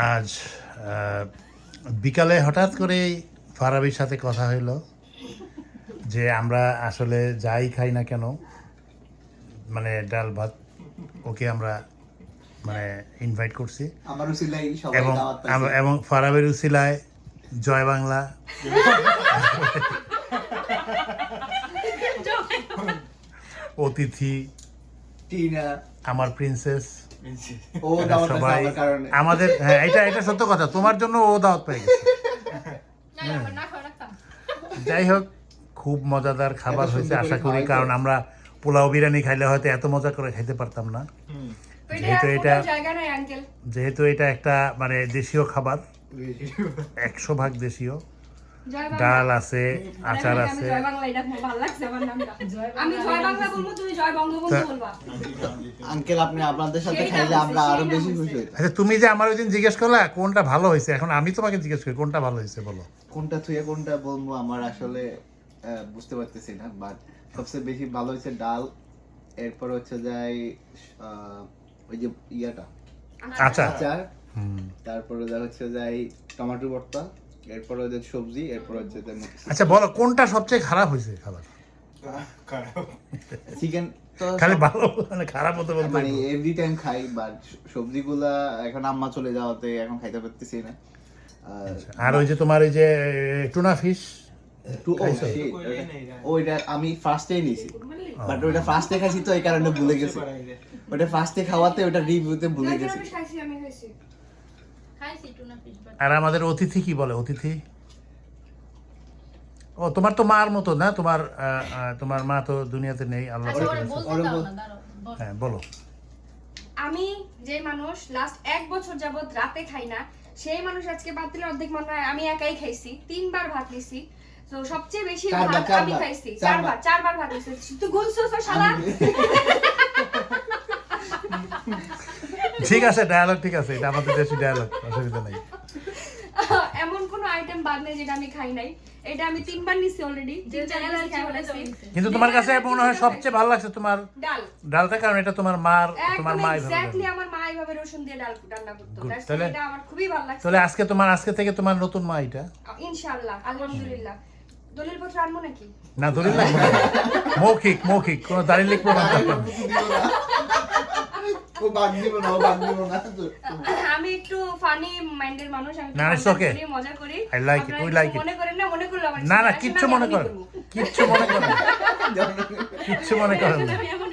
আজ বিকালে হঠাৎ করেই ফারাবির সাথে কথা হইল যে আমরা আসলে যাই খাই না কেন, মানে ডাল ভাত, ওকে আমরা মানে ইনভাইট করছি আমার উসিলাই সবাই এবং দাওয়াত পাইছে। এবং ফারাবির উসিলায় জয় বাংলা অতিথি টিনা আমার প্রিন্সেস ও দাওয়াত পাইছে সবাই আমার কারণে। আমাদের, হ্যাঁ এটা সত্য কথা, তোমার জন্য ও দাওয়াত পেয়ে গেছে। যাই হোক, খুব মজাদার খাবার এত হয়েছে সুন্দর আশা করে করি, খাওয়াইতো। কারণ আমরা পোলাও বিরিয়ানি খাইলে হয়তো এত মজা করে খাইতে পারতাম না। যেহেতু এটা একটা মানে দেশীয় খাবার, 100% দেশীয়, ডাল আছে, আচার আছে। আঙ্কেল আপনি আপনাদের সাথে খাইলে আমরা আরো বেশি খুশি হইতাম। আচ্ছা, তুমি যে আমার ওই দিন জিজ্ঞেস করলা কোনটা ভালো হয়েছে, এখন আমি তোমাকে জিজ্ঞেস করি কোনটা ভালো হয়েছে বলো। কোনটা থুয়ে কোনটা বলবো আমার আসলে বুঝতে পারতেছি না, বাট সবচেয়ে বেশি ভালো হচ্ছে ডাল, এরপর হচ্ছে যাই ওই যে ইয়াটা আচার। আচার, তারপরে হচ্ছে যাই টমেটো ভর্তা, এরপর হচ্ছে সবজি, এরপর হচ্ছে আচ্ছা বলো কোনটা সবচেয়ে খারাপ হয়েছে খাবার। চিকেন তো খালি ভালো মানে খারাপ হতে বলতে মানে এভরি টাইম খাই, বাট সবজিগুলা এখন আম্মা চলে যাওয়াতে এখন খাইতে পারতেছি না। আর ওই যে তোমার ওই যে টুনা ফিশ, ওইটা আমি ফার্স্টেই নিয়েছি, বাট ওইটা ফার্স্টে খাইছি তো এই কারণে ভুলে গেছি। ওটা ফার্স্টে খাওয়াতে ওটা রিভিউতে ভুলে গেছি। আর আমাদের অতিথি কি বলে, অতিথি? ও তোমার তো মার মতো না, তোমার তোমার মা তো দুনিয়াতে নেই, আল্লাহ হ্যাঁ বলো। আমি যে মানুষ লাস্ট 1 বছর যাবত রাতে খাই না, সেই মানুষ আজকে পাতিলের অর্ধেক মনে হয় আমি একাই খাইছি, 3 বার ভাত নিছি। তো সবচেয়ে বেশি ভাত আমি খাইছি, 4 বার ভাত নিছি। তুই গুনছস তো শালা। ঠিক আছে, ডায়ালগ ঠিক আছে, এটা আমাদের দেশি ডায়ালগ, অসুবিধা নাই। এমন কোন আইটেম বাদ নেই যেটা আমি খাই নাই। এটা আমি 3 বার নিছি অলরেডি, কিন্তু তোমার কাছে মনে হয় সবচেয়ে ভালো লাগছে তোমার ডাল, ডালটা, কারণ এটা তোমার মার, তোমার মা এইভাবে এক্স্যাক্টলি আমার মা এইভাবে রসুন দিয়ে ডাল রান্না করতো। তাহলে এটা আমার খুবই ভালো লাগছে। তাহলে আজকে থেকে তোমার নতুন মা এটা, ইনশাআল্লাহ, আলহামদুলিল্লাহ। দলিল পত্র আনবো নাকি? না দলিল লাগবে না, মৌখিক কোনো দাঁড়িয়ে লিখবো না। ও বাদ দিব না, ও বাদ দিব না। আমি একটু ফানি মাইন্ডের মানুষ, আমি না, it's okay. মজা করি। I like it, we like it. মনে করেন না, মনে করলে আমার না কিচ্ছু মনে করেন না, কিচ্ছু মনে করেন না। আমি আমার